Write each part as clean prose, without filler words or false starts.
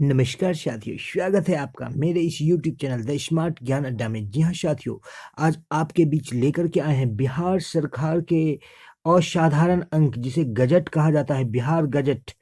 नमस्कार साथियों, स्वागत है आपका मेरे इस YouTube चैनल द स्मार्ट ज्ञान अड्डा में। जी हाँ साथियों, आज आपके बीच लेकर के आए हैं बिहार सरकार के असाधारण अंक जिसे गजट कहा जाता है, बिहार गजट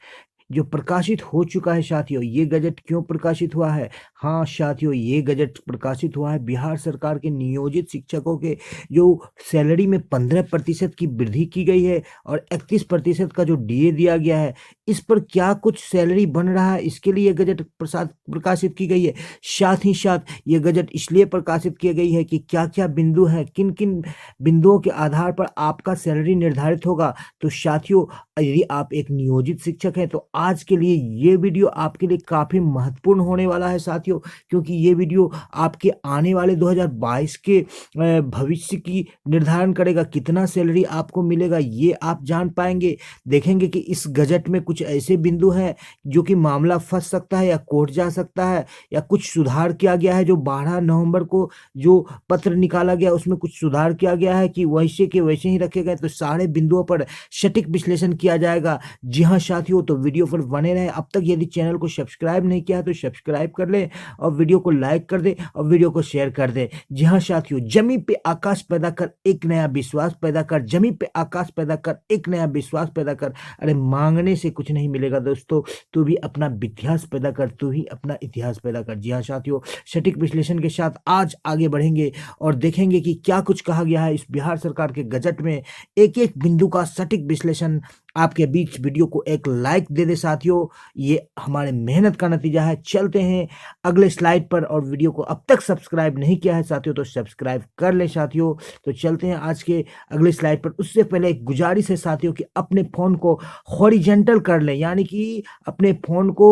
जो प्रकाशित हो चुका है साथियों। ये गजट क्यों प्रकाशित हुआ है? हाँ साथियों, ये गजट प्रकाशित हुआ है बिहार सरकार के नियोजित शिक्षकों के जो सैलरी में 15% की वृद्धि की गई है और 31% का जो डीए दिया गया है, इस पर क्या कुछ सैलरी बन रहा है, इसके लिए ये गजट प्रकाशित की गई है। साथ ही साथ ये गजट इसलिए प्रकाशित की गई है कि क्या क्या बिंदु हैं, किन किन बिंदुओं के आधार पर आपका सैलरी निर्धारित होगा। तो साथियों, यदि आप एक नियोजित शिक्षक हैं तो आज के लिए ये वीडियो आपके लिए काफ़ी महत्वपूर्ण होने वाला है साथियों, क्योंकि ये वीडियो आपके आने वाले 2022 के भविष्य की निर्धारण करेगा। कितना सैलरी आपको मिलेगा ये आप जान पाएंगे। देखेंगे कि इस गजट में कुछ ऐसे बिंदु हैं जो कि मामला फंस सकता है या कोर्ट जा सकता है, या कुछ सुधार किया गया है। जो 12 नवंबर को जो पत्र निकाला गया उसमें कुछ सुधार किया गया है कि वैसे के वैसे ही रखे गए। तो सारे बिंदुओं पर सटीक विश्लेषण किया जाएगा। जी हाँ साथियों, तो वीडियो पर बने रहें। अब तक यदि चैनल को सब्सक्राइब नहीं किया है तो सब्सक्राइब कर लें और वीडियो को लाइक कर दें और वीडियो को शेयर कर दें। जी हाँ साथियों, जमीन पे आकाश पैदा कर, एक नया विश्वास पैदा कर। जमीन पे आकाश पैदा कर, एक नया विश्वास पैदा कर। अरे मांगने से कुछ नहीं मिलेगा दोस्तों, तू भी अपना इतिहास पैदा कर, तू ही अपना इतिहास पैदा कर। जी हाँ साथियों, सटीक विश्लेषण के साथ आज आगे बढ़ेंगे और देखेंगे कि क्या कुछ कहा गया है इस बिहार सरकार के गजट में। एक एक बिंदु का सटीक विश्लेषण आपके बीच। वीडियो को एक लाइक दे दे साथियों, ये हमारे मेहनत का नतीजा है। चलते हैं अगले स्लाइड पर, और वीडियो को अब तक सब्सक्राइब नहीं किया है साथियों तो सब्सक्राइब कर ले साथियों। तो चलते हैं आज के अगले स्लाइड पर। उससे पहले एक गुजारिश है साथियों कि अपने फ़ोन को हॉरिजेंटल कर लें, यानी कि अपने फ़ोन को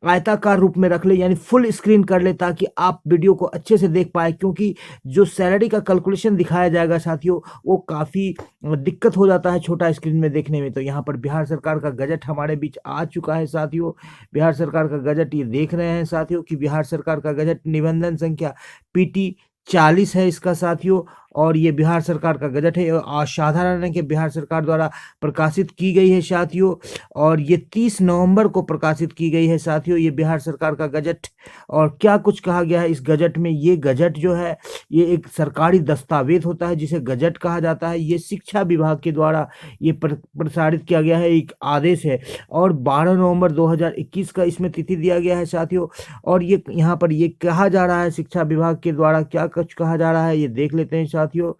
आयताकार रूप में रख लें, यानी फुल स्क्रीन कर लें, ताकि आप वीडियो को अच्छे से देख पाए। क्योंकि जो सैलरी का कैलकुलेशन दिखाया जाएगा साथियों, वो काफ़ी दिक्कत हो जाता है छोटा स्क्रीन में देखने में। तो यहाँ पर बिहार सरकार का गजट हमारे बीच आ चुका है साथियों। बिहार सरकार का गजट ये देख रहे हैं साथियों कि बिहार सरकार का गजट निबंधन संख्या PT 40 है इसका साथियों, और ये बिहार सरकार का गजट है। असाधारण है कि बिहार सरकार द्वारा प्रकाशित की गई है साथियों, और ये 30 नवंबर को प्रकाशित की गई है साथियों, ये बिहार सरकार का गजट। और क्या कुछ कहा गया है इस गजट में? ये गजट जो है ये एक सरकारी दस्तावेज होता है जिसे गजट कहा जाता है। ये शिक्षा विभाग के द्वारा ये प्रसारित किया गया है, एक आदेश है। और 12 नवंबर 2021 का इसमें तिथि दिया गया है साथियों। और ये यहाँ पर ये कहा जा रहा है शिक्षा विभाग के द्वारा, क्या कुछ कहा जा रहा है ये देख लेते हैं साथियों।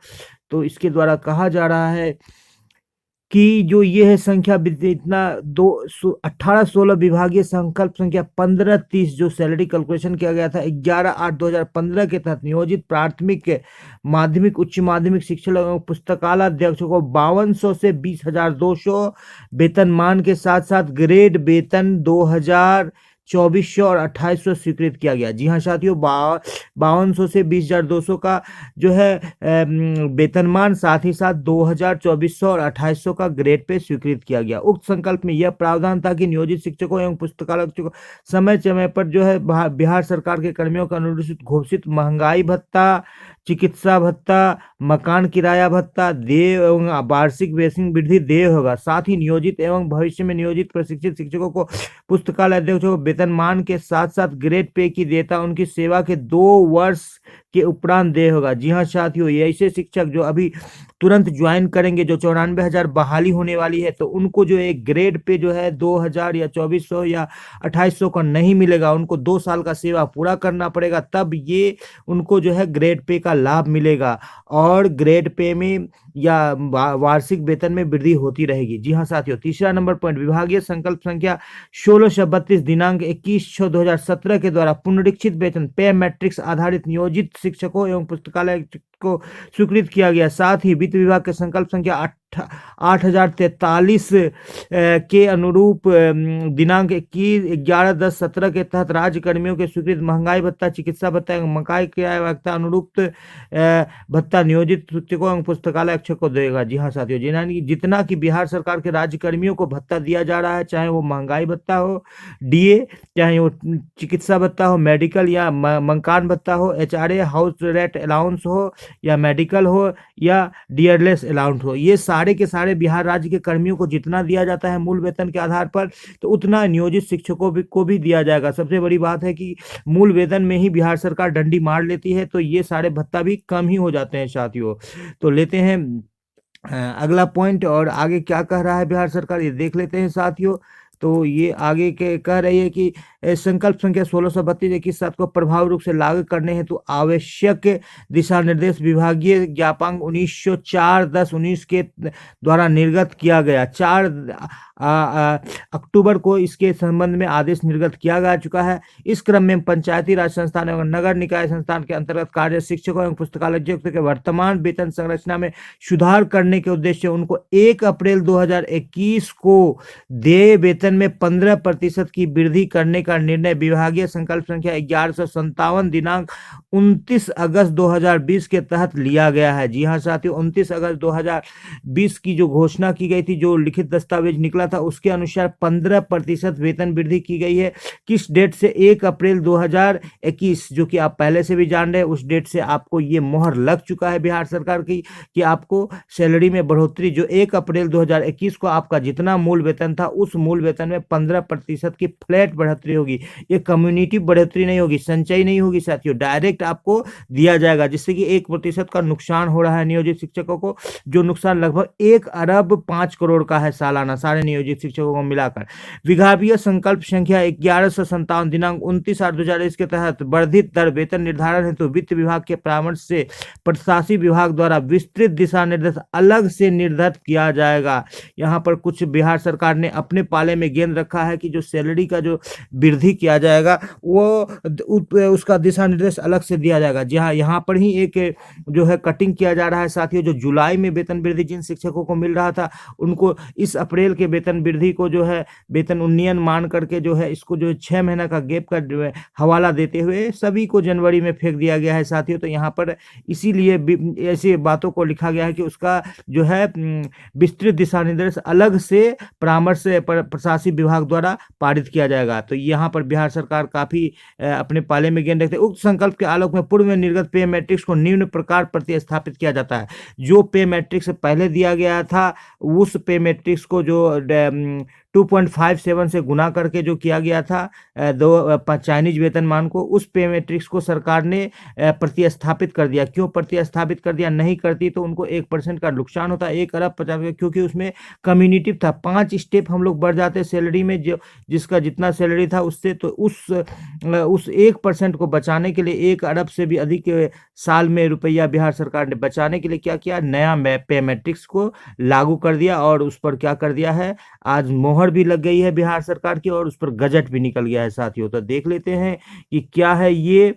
तो इसके द्वारा कहा जा रहा है कि जो ये है संख्या इतना 18-16 विभागीय संकल्प संख्या 1530 जो सैलरी कैलकुलेशन किया गया था 11/8/2015 के तहत नियोजित प्राथमिक माध्यमिक उच्च माध्यमिक शिक्षक एवं पुस्तकालय अध्यक्षों को 5200 से 20,200 वेतनमान के साथ साथ ग्रेड वेतन 2000, 2400 और 2800 स्वीकृत किया गया। जी हाँ साथियों, 5200 से 20,200 का जो है वेतनमान, साथ ही साथ 2000, 2400 और 2800 का ग्रेड पे स्वीकृत किया गया। उक्त संकल्प में यह प्रावधान था कि नियोजित शिक्षकों एवं पुस्तकालय को समय समय पर जो है बिहार सरकार के कर्मियों का अनुसूचित घोषित महंगाई भत्ता, चिकित्सा भत्ता, मकान किराया भत्ता देय एवं वार्षिक वेतन वृद्धि देय होगा। साथ ही नियोजित एवं भविष्य में नियोजित प्रशिक्षित शिक्षकों को पुस्तकालय अध्यक्षों को वेतनमान के साथ साथ ग्रेड पे की देयता उनकी सेवा के 2 वर्ष के उपरांत देय होगा। जी हाँ साथियों, ये ऐसे शिक्षक जो अभी तुरंत ज्वाइन करेंगे, जो 94,000 बहाली होने वाली है, तो उनको जो एक ग्रेड पे जो है 2000 या 2400 या 2800 का नहीं मिलेगा। उनको 2 साल का सेवा पूरा करना पड़ेगा, तब ये उनको जो है ग्रेड पे का लाभ मिलेगा। और ग्रेड पे में या वार्षिक वेतन में वृद्धि होती रहेगी। जी हाँ साथियों, तीसरा नंबर पॉइंट, विभागीय संकल्प संख्या 1632 दिनांक 21/6/2017 के द्वारा पुनरीक्षित वेतन पे मैट्रिक्स आधारित नियोजित शिक्षकों एवं पुस्तकालय को स्वीकृत किया गया। साथ ही वित्त विभाग के संकल्प संख्या 8043 के अनुरूप दिनांक 11/10/17 के तहत राज्य कर्मियों के स्वीकृत महंगाई भत्ता, चिकित्सा भत्ता एवं मकान किराया भत्ता अनुरूप भत्ता नियोजित शिक्षकों एवं पुस्तकालय अक्षर को देगा। जी हाँ साथियों, जितना कि बिहार सरकार के राज्य कर्मियों को भत्ता दिया जा रहा है, चाहे वो महंगाई भत्ता हो, डीए, चाहे वो चिकित्सा भत्ता हो, मेडिकल या मकान भत्ता हो, HRA हाउस रेंट अलाउंस हो, या मेडिकल हो, या डियरलेस अलाउंस हो, ये सारे सारे के सारे बिहार राज्य के कर्मियों को जितना दिया जाता है मूल वेतन के आधार पर, तो उतना नियोजित शिक्षकों को भी दिया जाएगा। सबसे बड़ी बात है कि मूल वेतन में ही बिहार सरकार डंडी मार लेती है, तो ये सारे भत्ता भी कम ही हो जाते हैं साथियों। तो लेते हैं अगला पॉइंट, और आगे क्या कह रहा है बिहार सरकार ये देख लेते हैं साथियों। तो ये आगे के कह रही है कि संकल्प संख्या 1632/21/7 को प्रभावी रूप से लागू करने हेतु आवश्यक दिशा निर्देश विभागीय ज्ञापांक 1904/10/19 के द्वारा निर्गत किया गया। 4 अक्टूबर को इसके संबंध में आदेश निर्गत किया जा चुका है। इस क्रम में पंचायती राज संस्थान एवं नगर निकाय संस्थान के अंतर्गत कार्य शिक्षकों एवं पुस्तकालयों के वर्तमान वेतन संरचना में सुधार करने के उद्देश्य से उनको 1 अप्रैल 2021 को देय वेतन में 15% की वृद्धि करने का निर्णय विभागीय संकल्प संख्या 1157 दिनांक 29 अगस्त 2020 के तहत लिया गया है। जी हाँ साथियों, 29 अगस्त 2020 की जो घोषणा की गई थी, जो लिखित दस्तावेज निकला था, उसके अनुसार 15% वेतन वृद्धि की गई है। किस डेट से? 1 अप्रैल 2021, जो कि आप पहले से भी जान रहे हैं। उस डेट से आपको ये मोहर लग चुका है बिहार सरकार की कि आपको सैलरी में बढ़ोतरी, जो 1 अप्रैल 2021 को आपका जितना मूल वेतन था, उस मूल वेतन में 15% की फ्लैट बढ़ोतरी होगी। ये कम्युनिटी बढ़ोतरी नहीं होगी, संचयी नहीं होगी साथियों, डायरेक्ट आपको दिया जाएगा, जिससे कि 1% का नुकसान हो रहा है नियोजित शिक्षकों को, जो नुकसान लगभग 1 अरब 5 करोड़ का है सालाना, सारे नियोजित शिक्षकों को मिलाकर। विभागीय संकल्प संख्या 1157 दिनांक 29/8/2020 के तहत वर्धित दर वेतन निर्धारण हेतु वित्त विभाग के परामर्श से प्रशासनिक विभाग द्वारा विस्तृत दिशा निर्देश अलग से निर्धारित किया जाएगा। यहाँ पर कुछ बिहार सरकार ने अपने पाले में गेंद रखा है कि जो सैलरी का जो वृद्धि किया जाएगा वो उसका दिशा निर्देश अलग से दिया जाएगा। जी हाँ, यहाँ पर ही एक जो है कटिंग किया जा रहा है साथियों। जो जुलाई में वेतन वृद्धि जिन शिक्षकों को मिल रहा था, उनको इस अप्रैल के वेतन वृद्धि को जो है वेतन उन्नयन मान करके जो है इसको जो 6 महीना का गैप का हवाला देते हुए सभी को जनवरी में फेंक दिया गया है साथियों। तो यहाँ पर इसीलिए ऐसी बातों को लिखा गया है कि उसका जो है विस्तृत दिशा निर्देश अलग से परामर्श प्रशासनिक विभाग द्वारा पारित किया जाएगा। तो यहाँ पर बिहार सरकार काफी अपने पाले में गेंद रखते हैं। उक्त संकल्प के आलोक में पूर्व में निर्गत पे मैट्रिक्स को निम्न प्रकार प्रतिस्थापित किया जाता है। जो पे मैट्रिक्स पहले दिया गया था, उस पे मैट्रिक्स को जो 2.57 से गुना करके जो किया गया था चाइनीज वेतन मान को, उस पे मैट्रिक्स को सरकार ने प्रतिस्थापित कर दिया। क्यों प्रतिस्थापित कर दिया? नहीं करती तो उनको 1% का नुकसान होता, 1 अरब 50, क्योंकि उसमें कम्युनिटिव था। 5 स्टेप हम लोग बढ़ जाते सैलरी में, जो जिसका जितना सैलरी था उससे, तो उस 1% को बचाने के लिए 1 अरब से भी अधिक साल में रुपया बिहार सरकार ने बचाने के लिए क्या किया? नया पे मैट्रिक्स को लागू कर दिया, और उस पर क्या कर दिया है, आज मोहर भी लग गई है बिहार सरकार की, और उस पर गजट भी निकल गया है साथियों। तो देख लेते हैं कि क्या है ये।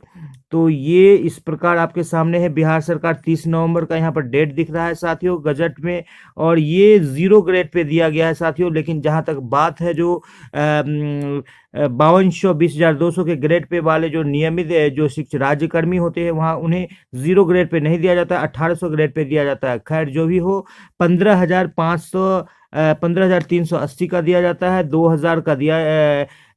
तो ये इस प्रकार आपके सामने है। बिहार सरकार 30 नवंबर का यहाँ पर डेट दिख रहा है साथियों गजट में, और ये 0 ग्रेड पे दिया गया है साथियों। लेकिन जहाँ तक बात है जो 5200 20,200 के ग्रेड पे वाले जो नियमित जो शिक्षक राज्यकर्मी होते हैं, वहाँ उन्हें 0 ग्रेड पे नहीं दिया जाता, 1800 ग्रेड पे दिया जाता है। खैर जो भी हो, 15,380 का दिया जाता है,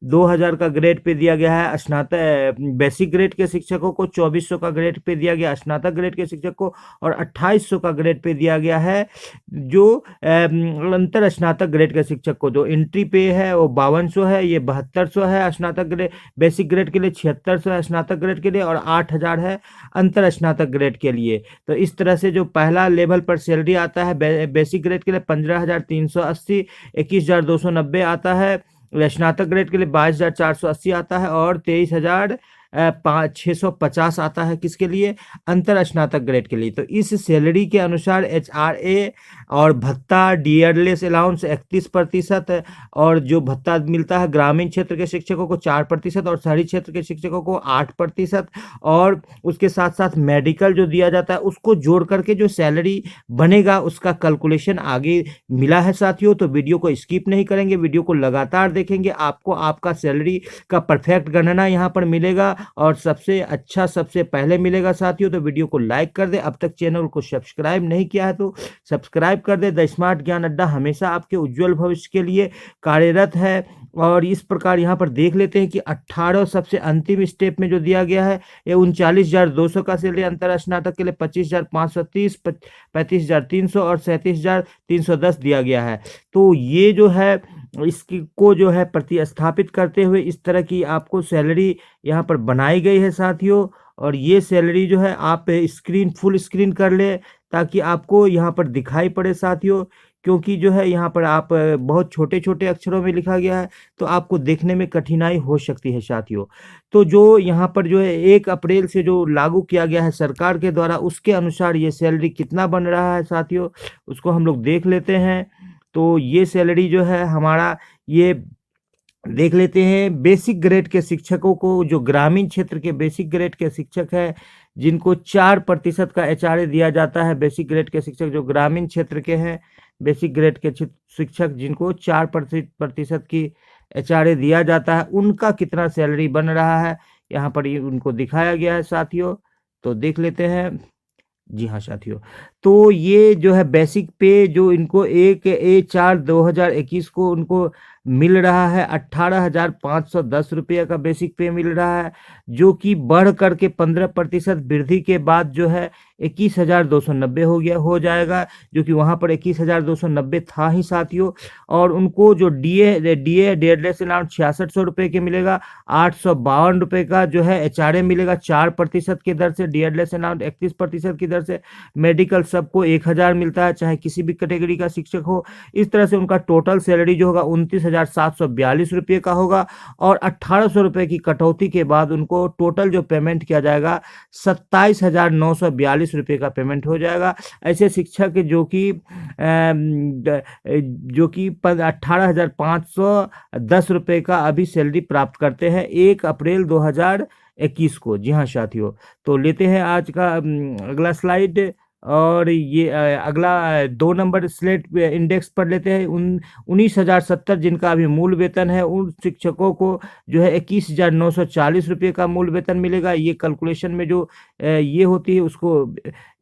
2000 का ग्रेड पे दिया गया है स्नातक बेसिक ग्रेड के शिक्षकों को, 2400 का ग्रेड पे दिया गया स्नातक ग्रेड के शिक्षक को, और 2800 का ग्रेड पे दिया गया है जो अंतर स्नातक ग्रेड के शिक्षक को। जो एंट्री पे है वो 5200 है, ये 7200 है स्नातक ग्रेड बेसिक ग्रेड के लिए, 7600 है स्नातक ग्रेड के लिए, और 8000 है अंतर स्नातक ग्रेड के लिए। तो इस तरह से जो पहला लेवल पर सैलरी आता है बेसिक ग्रेड के लिए 15,380, 21,290 आता है, स्नातक ग्रेड के लिए 22,480 आता है, और 23,650 आता है किसके लिए? अंतर स्नातक ग्रेड के लिए। तो इस सैलरी के अनुसार HRA और भत्ता डियरलेस अलाउंस 31%, और जो भत्ता मिलता है ग्रामीण क्षेत्र के शिक्षकों को 4% और शहरी क्षेत्र के शिक्षकों को 8%, और उसके साथ साथ मेडिकल जो दिया जाता है उसको जोड़ करके जो सैलरी बनेगा उसका कैलकुलेशन आगे मिला है साथियों। तो वीडियो को स्किप नहीं करेंगे, वीडियो को लगातार देखेंगे, आपको आपका सैलरी का परफेक्ट गणना यहाँ पर मिलेगा, और सबसे अच्छा सबसे पहले मिलेगा साथियों। तो वीडियो को लाइक कर दे, अब तक चैनल को सब्सक्राइब नहीं किया है तो सब्सक्राइब कर दे। द स्मार्ट ज्ञान अड्डा हमेशा आपके उज्जवल भविष्य के लिए कार्यरत है, और इस प्रकार यहाँ पर देख लेते हैं कि 18 सबसे अंतिम स्टेप में जो दिया गया है ये 39,200 का सैलरी, अंतर स्नातक के लिए 25,530, 35,300 और 37,310 दिया गया है। तो ये जो है इसकी को जो है प्रतिस्थापित करते हुए इस तरह की आपको सैलरी यहाँ पर बनाई गई है साथियों। और ये सैलरी जो है आप फुल स्क्रीन कर ले ताकि आपको यहाँ पर दिखाई पड़े साथियों, क्योंकि जो है यहाँ पर आप बहुत छोटे-छोटे अक्षरों में लिखा गया है, तो आपको देखने में कठिनाई हो सकती है साथियों। तो जो यहाँ पर जो है 1 अप्रैल से जो लागू किया गया है सरकार के द्वारा, उसके अनुसार ये सैलरी कितना बन रहा है साथियों, उसको हम लोग देख लेते हैं। तो ये सैलरी जो है हमारा ये देख लेते हैं बेसिक ग्रेड के शिक्षकों को, जो ग्रामीण क्षेत्र के बेसिक ग्रेड के शिक्षक हैं, जिनको 4% का एचआरए दिया जाता है। बेसिक ग्रेड के शिक्षक जो ग्रामीण क्षेत्र के हैं, बेसिक ग्रेड के शिक्षक जिनको 4% की एचआरए दिया जाता है, उनका कितना सैलरी बन रहा है यहाँ पर ये उनको दिखाया गया है साथियों। तो देख लेते हैं। जी हाँ साथियों, तो ये जो है बेसिक पे जो इनको 1/4/2021 को उनको मिल रहा है 18,510 रुपये का बेसिक पे मिल रहा है, जो कि बढ़ करके 15% वृद्धि के बाद जो है 21,290 हो जाएगा, जो कि वहाँ पर 21,290 था ही साथियों। और उनको जो डीए डेडलेस अलाउंस 6600 रुपये के मिलेगा, 852 रुपये का जो है एचआरए मिलेगा 4% की दर से, डीएडलेस अलाउंस 31% की दर से, मेडिकल सबको 1,000 मिलता है चाहे किसी भी कैटेगरी का शिक्षक हो। इस तरह से उनका टोटल सैलरी जो होगा 29,742 रुपये का होगा, और 1,800 रुपये की कटौती के बाद उनको टोटल जो पेमेंट किया जाएगा 27,942 रुपये का पेमेंट हो जाएगा। ऐसे शिक्षक जो कि 18,510 रुपये का अभी सैलरी प्राप्त करते हैं 1 अप्रैल 2021 को। जी हाँ साथियों, तो लेते हैं आज का अगला स्लाइड, और ये अगला 2 नंबर स्लेट इंडेक्स पर लेते हैं। 19,070 जिनका अभी मूल वेतन है, उन शिक्षकों को जो है 21,940 रुपये का मूल वेतन मिलेगा। ये कैलकुलेशन में जो ये होती है उसको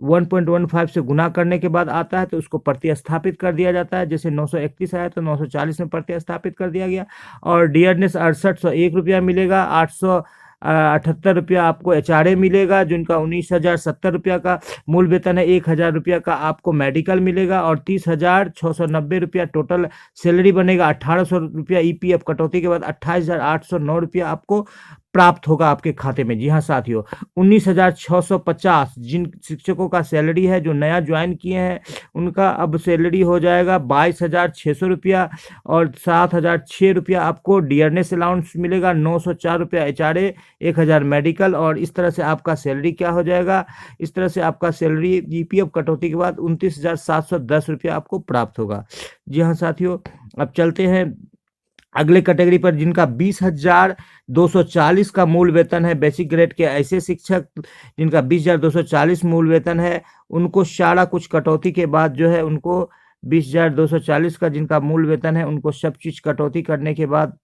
1.15 से गुना करने के बाद आता है, तो उसको प्रतिस्थापित कर दिया जाता है। जैसे 931 आया तो 940 में प्रतिस्थापित कर दिया गया। और डियरनेस 6801 रुपया मिलेगा, 878 रुपया आपको एचआरए मिलेगा, जिनका 19,070 रुपया का मूल वेतन है। 1,000 रुपया का आपको मेडिकल मिलेगा, और 30,690 रुपया टोटल सैलरी बनेगा। 1,800 रुपया ईपीएफ कटौती के बाद 28,809 रुपया आपको प्राप्त होगा आपके खाते में। जी हाँ साथियों, 19,650 जिन शिक्षकों का सैलरी है जो नया ज्वाइन किए हैं, उनका अब सैलरी हो जाएगा 22,600 रुपया, और 7,006 रुपया आपको डियरनेस अलाउंस मिलेगा, 904 रुपया एचआरए, 1,000 मेडिकल, और इस तरह से आपका सैलरी क्या हो जाएगा, इस तरह से आपका सैलरी ईपीएफ कटौती के बाद 29,710 रुपया आपको प्राप्त होगा। जी हाँ साथियों, अब चलते हैं अगले कैटेगरी पर, जिनका 20,240 का मूल वेतन है बेसिक ग्रेड के। ऐसे शिक्षक जिनका 20,240 मूल वेतन है, उनको सारा कुछ कटौती के बाद जो है उनको 20,240 का जिनका मूल वेतन है, उनको सब चीज़ कटौती करने के बाद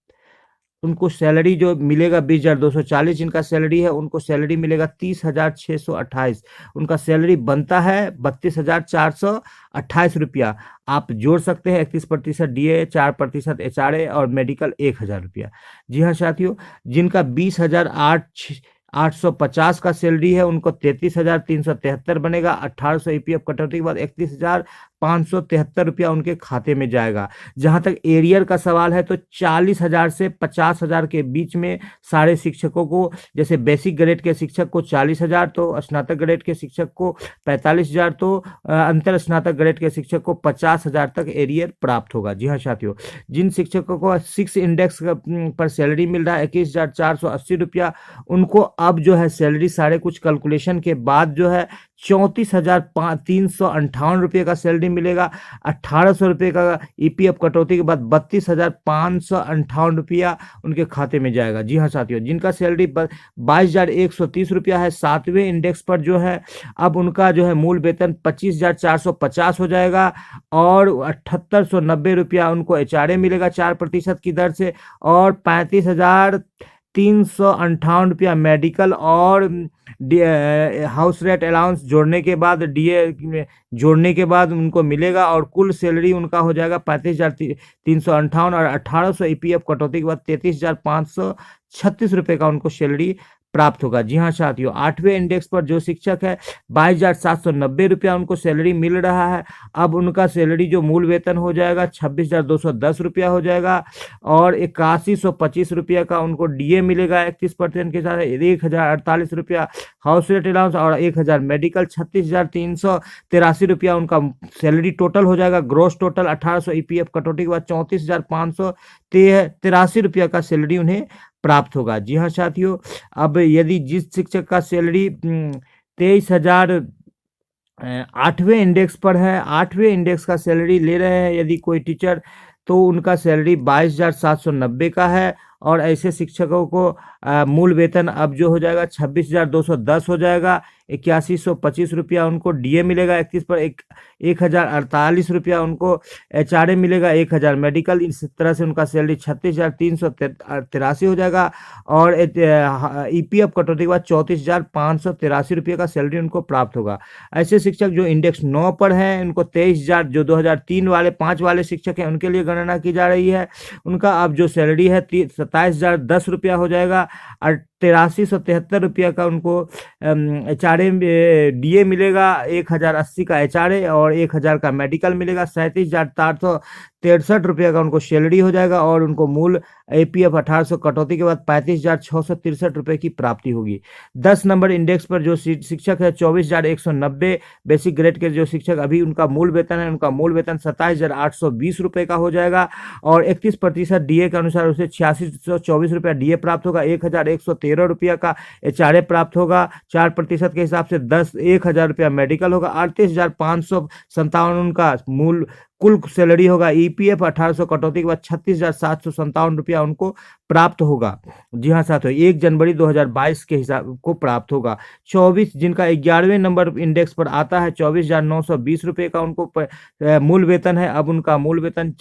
उनको सैलरी जो मिलेगा 20,240 जिनका सैलरी है, उनको सैलरी मिलेगा 30,628। उनका सैलरी बनता है 32,428 रुपया। आप जोड़ सकते हैं 31% डीए, 4% एचआरए और मेडिकल 1,000 रुपया। जी हाँ साथियों, जिनका 20,850 का सैलरी है, उनको 33,373 बनेगा। 1,800 ईपीएफ कटौती के बाद 31,573 रुपया उनके खाते में जाएगा। जहाँ तक एरियर का सवाल है, तो 40,000 से 50,000 के बीच में सारे शिक्षकों को, जैसे बेसिक ग्रेड के शिक्षक को 40,000, तो स्नातक ग्रेड के शिक्षक को 45,000, तो अंतर स्नातक ग्रेड के शिक्षक को 50,000 तक एरियर प्राप्त होगा। जी हाँ साथियों, जिन शिक्षकों को 6 इंडेक्स पर सैलरी मिल रहा है 21,480 रुपया, उनको अब जो है सैलरी सारे कुछ कैलकुलेशन के बाद जो है 34,358 रुपये का सैलरी मिलेगा। 1,800 रुपये का ईपीएफ कटौती के बाद 32,558 रुपया उनके खाते में जाएगा। जी हाँ साथियों, जिनका सैलरी 22,130 रुपया है 7वें इंडेक्स पर जो है, अब उनका जो है मूल वेतन 25,450 हो जाएगा, और 7,890 रुपया उनको एचआरए मिलेगा 4% की दर से, और ₹358 मेडिकल और हाउस रेंट अलाउंस जोड़ने के बाद डीए जोड़ने के बाद उनको मिलेगा और कुल सैलरी उनका हो जाएगा 35,358 और 1800 ईपीएफ कटौती के बाद 33,536 रुपये का उनको सैलरी प्राप्त होगा। जी हाँ साथियों, 8वें इंडेक्स पर जो शिक्षक है 22,790 रुपया उनको सैलरी मिल रहा है। अब उनका सैलरी जो मूल वेतन हो जाएगा 26,210 रुपया हो जाएगा और 8125 रुपया का उनको डीए मिलेगा 31% के साथ, 1,048 रुपया हाउस रेंट अलाउंस और 1,000 मेडिकल, 36,383 रुपया उनका सैलरी टोटल हो जाएगा। ग्रोस टोटल 1800 ईपीएफ कटौती के बाद 34,583 रुपया का सैलरी उन्हें प्राप्त होगा। जी हाँ साथियों, अब यदि जिस शिक्षक का सैलरी 23,000 8वें इंडेक्स पर है, 8वें इंडेक्स का सैलरी ले रहे हैं यदि कोई टीचर, तो उनका सैलरी 22,790 का है और ऐसे शिक्षकों को मूल वेतन अब जो हो जाएगा 26,210 हो जाएगा। 8125 रुपया उनको डीए मिलेगा 31 पर, 1,048 रुपया उनको एचआरए मिलेगा, 1,000 मेडिकल। इस तरह से उनका सैलरी 36,383 हो जाएगा और ईपीएफ कटौती के बाद 34,583 रुपये का सैलरी उनको प्राप्त होगा। ऐसे शिक्षक जो इंडेक्स 9 पर हैं उनको 23,000, जो 2003 वाले 5 वाले शिक्षक हैं उनके लिए गणना की जा रही है। उनका अब जो सैलरी है 27,010 रुपया हो जाएगा और 8373 रुपया का उनको एचआरए डीए मिलेगा, 1,080 का एचआरए और 1,000 का मेडिकल मिलेगा, 37,463 रुपया का उनको सैलरी हो जाएगा और उनको मूल एपीएफ 1800 कटौती के बाद 35,663 रुपये की प्राप्ति होगी। 10 नंबर इंडेक्स पर जो शिक्षक है 24,190 बेसिक ग्रेड के जो शिक्षक अभी उनका मूल वेतन है, उनका मूल वेतन 27,820 रुपये का हो जाएगा और 31% डीए के अनुसार उसे 8624 रुपया डीए प्राप्त होगा, 1,113 रुपया का एचआरए प्राप्त होगा, 4% के हिसाब से 1,000 रुपया मेडिकल होगा, 38,557 उनका मूल कुल सैलरी होगा। ईपीएफ 1800 कटौती के बाद 36,757 रुपया उनको प्राप्त होगा। जी हाँ साथियों, 1 जनवरी 2022 के हिसाब को प्राप्त होगा। 24 जिनका 11वें नंबर इंडेक्स पर आता है 24,920 रुपये का उनको मूल वेतन है। अब उनका मूल वेतन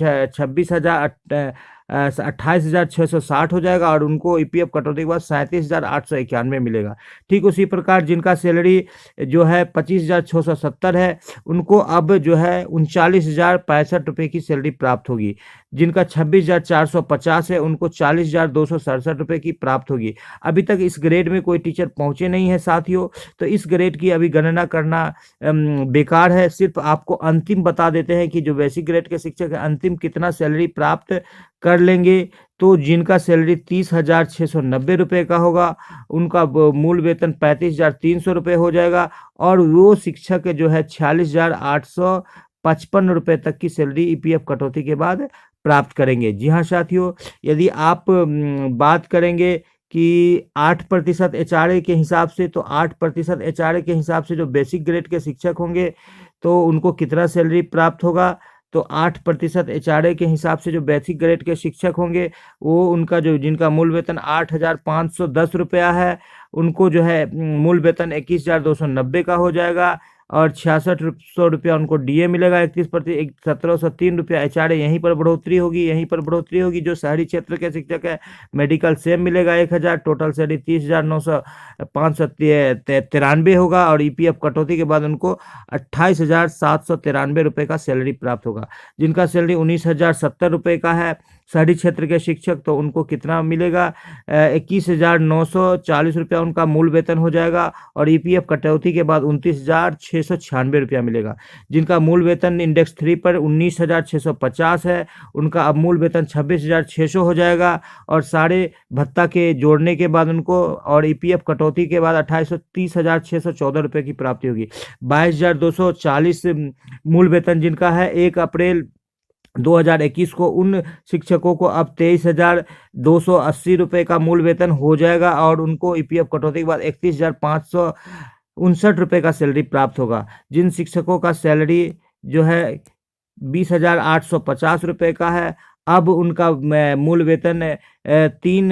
28,660 हो जाएगा और उनको ईपीएफ कटौती के बाद 37,891 मिलेगा। ठीक उसी प्रकार जिनका सैलरी जो है 25,670 है उनको अब जो है 39,065 रुपये की सैलरी प्राप्त होगी। जिनका 26,450 है उनको 40,267 रुपये की प्राप्त होगी। अभी तक इस ग्रेड में कोई टीचर पहुंचे नहीं है साथियों, तो इस ग्रेड की अभी गणना करना बेकार है। सिर्फ आपको अंतिम बता देते हैं कि जो बेसिक ग्रेड के शिक्षक है अंतिम कितना सैलरी प्राप्त कर लेंगे। तो जिनका सैलरी 30,690 रुपये का होगा उनका मूल वेतन 35,300 रुपये हो जाएगा और वो शिक्षक जो है 46,855 रुपये तक की सैलरी ईपीएफ कटौती के बाद प्राप्त करेंगे। जी हाँ साथियों, यदि आप बात करेंगे कि 8% एचआरए के हिसाब से, तो 8% एचआरए के हिसाब से जो बेसिक ग्रेड के शिक्षक होंगे तो उनको कितना सैलरी प्राप्त होगा, तो 8% एचआरए के हिसाब से जो बेसिक ग्रेड के शिक्षक होंगे वो उनका जो जिनका मूल वेतन 8,510 रुपया है उनको जो है मूल वेतन 21,290 का हो जाएगा और 6600 रुपया उनको डीए मिलेगा, 31% 1,703 रुपया एचआरए। यहीं पर बढ़ोतरी होगी। जो शहरी क्षेत्र के शिक्षक है मेडिकल सेम मिलेगा 1,000, टोटल सैलरी 30,593 होगा और ईपीएफ कटौती के बाद उनको 28,793 रुपये का सैलरी प्राप्त होगा। जिनका सैलरी 19,070 रुपये का है शहरी क्षेत्र के शिक्षक, तो उनको कितना मिलेगा, 21,940 रुपया उनका मूल वेतन हो जाएगा और ईपीएफ कटौती के बाद 29,696 रुपया मिलेगा। जिनका मूल वेतन इंडेक्स 3 पर 19,650 है उनका अब मूल वेतन 26,600 हो जाएगा और सारे भत्ता के जोड़ने के बाद उनको और ईपीएफ कटौती के बाद 30,614 रुपये की प्राप्ति होगी। 22,240 मूल वेतन जिनका है 1 अप्रैल 2021 को उन शिक्षकों को अब 23,280 रुपये का मूल वेतन हो जाएगा और उनको ईपीएफ कटौती के बाद 31,559 रुपये का सैलरी प्राप्त होगा। जिन शिक्षकों का सैलरी जो है 20,850 रुपये का है अब उनका मूल वेतन तीन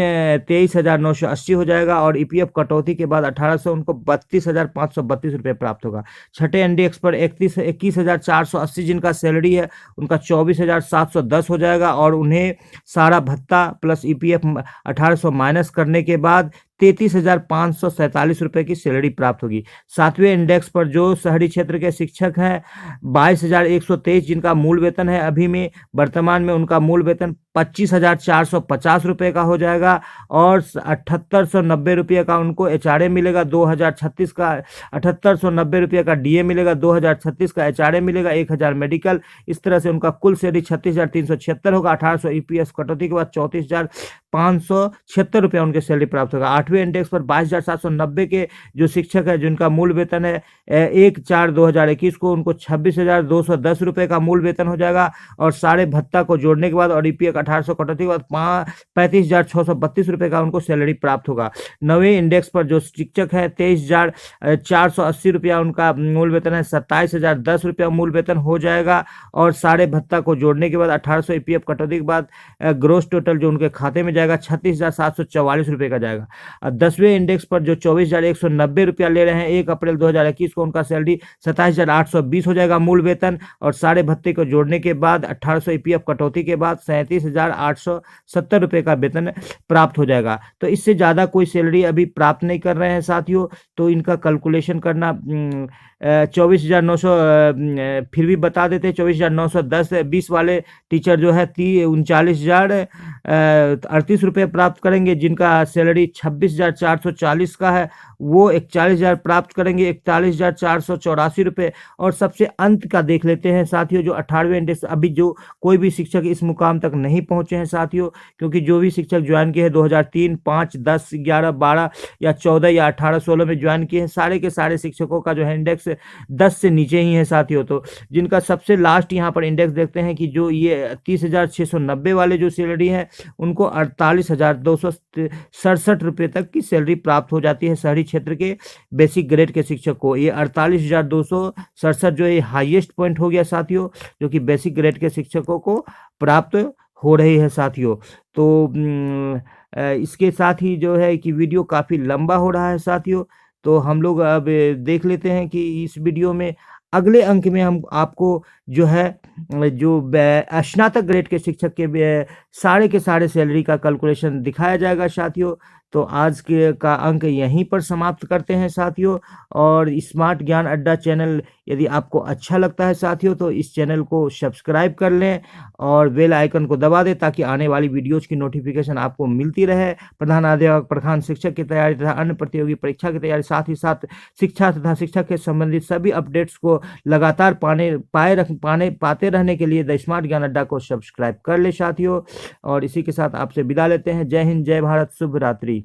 23,980 हो जाएगा और ईपीएफ कटौती के बाद 1800 उनको 32,532 रुपये प्राप्त होगा। छठे इंडेक्स पर 21,480 जिनका सैलरी है उनका 24,710 हो जाएगा और उन्हें सारा भत्ता प्लस ईपीएफ 1800 माइनस करने के बाद 33,547 रुपये की सैलरी प्राप्त होगी। सातवें इंडेक्स पर जो शहरी क्षेत्र के शिक्षक हैं 22,123 जिनका मूल वेतन है अभी में वर्तमान में उनका मूल वेतन 25,450 रुपये का हो जाएगा और 7,890 रुपये का उनको एचआरए मिलेगा। 2036 का 7,890 रुपये का डीए मिलेगा। 2036 का एचआरए मिलेगा। 1,000 मेडिकल। इस तरह से उनका कुल सैलरी 36,376 होगा। 1800 ईपीएस कटौती के बाद 34,576 रुपया उनके सैलरी प्राप्त होगा। आठवें इंडेक्स पर 22,790 के जो शिक्षक है जिनका मूल वेतन है 1/4/2021 को उनको 26,210 रुपये का मूल वेतन हो जाएगा और सारे भत्ता को जोड़ने के बाद और ईपीएफ 1800 कटौती के बाद 35,632 रुपये का उनको सैलरी प्राप्त होगा। नवें इंडेक्स पर जो शिक्षक है 23,480 रुपया उनका मूल वेतन है। 27,010 रुपया मूल वेतन हो जाएगा और सारे भत्ता को जोड़ने के बाद 1800 ईपीएफ कटौती के बाद ग्रोस टोटल जो उनके खाते में जाएगा 36,744 रुपये का जाएगा। 10वें इंडेक्स पर जो 24,190 रुपया ले रहे हैं 1 अप्रैल 2021 को उनका सैलरी 27,820 हो जाएगा मूल वेतन और सारे भत्ते को जोड़ने के बाद 1800 ईपीएफ कटौती के बाद 37,870 रुपये का वेतन प्राप्त हो जाएगा। तो इससे ज़्यादा कोई सैलरी अभी प्राप्त नहीं कर रहे हैं साथियों। तो इनका कैलकुलेशन करना 24,900 फिर भी बता देते हैं 24,910 20 वाले टीचर जो है 39,038 रुपये प्राप्त करेंगे। जिनका सैलरी 26,440 का है वो 41,000 प्राप्त करेंगे 41,484 रुपये। और सबसे अंत का देख लेते हैं साथियों जो 18वें इंडेक्स अभी जो कोई भी शिक्षक इस मुकाम तक नहीं पहुंचे हैं साथियों, क्योंकि जो भी शिक्षक ज्वाइन किए हैं 2003, 5, 10, 11, 12 या 14 या 18, 16 में ज्वाइन किए हैं सारे के सारे शिक्षकों का जो है इंडेक्स 10 से नीचे ही है साथियों। तो जिनका सबसे लास्ट यहाँ पर इंडेक्स देखते हैं कि जो ये 30,690 वाले जो सैलरी है उनको 48,267 रुपये तक की सैलरी प्राप्त हो जाती है शहरी क्षेत्र के बेसिक ग्रेड के शिक्षक को। ये 48,267 जो है हाईएस्ट पॉइंट हो गया साथियों जो कि बेसिक ग्रेड के शिक्षकों को प्राप्त हो रही है साथियों। तो इसके साथ ही जो है कि वीडियो काफ़ी लंबा हो रहा है साथियों। तो हम लोग अब देख लेते हैं कि इस वीडियो में अगले अंक में हम आपको जो है जो स्नातक ग्रेड के शिक्षक के सारे सैलरी का कैलकुलेशन दिखाया जाएगा साथियों। तो आज के का अंक यहीं पर समाप्त करते हैं साथियों। और स्मार्ट ज्ञान अड्डा चैनल यदि आपको अच्छा लगता है साथियों तो इस चैनल को सब्सक्राइब कर लें और बेल आइकन को दबा दें ताकि आने वाली वीडियोज़ की नोटिफिकेशन आपको मिलती रहे। प्रधानाध्यापक, प्रधान शिक्षक की तैयारी तथा अन्य प्रतियोगी परीक्षा की तैयारी साथ ही साथ शिक्षा तथा शिक्षक के संबंधित सभी अपडेट्स को लगातार पाते रहने के लिए द स्मार्ट ज्ञान अड्डा को सब्सक्राइब कर ले साथियों। और इसी के साथ आपसे विदा लेते हैं। जय हिंद, जय भारत, शुभ रात्रि।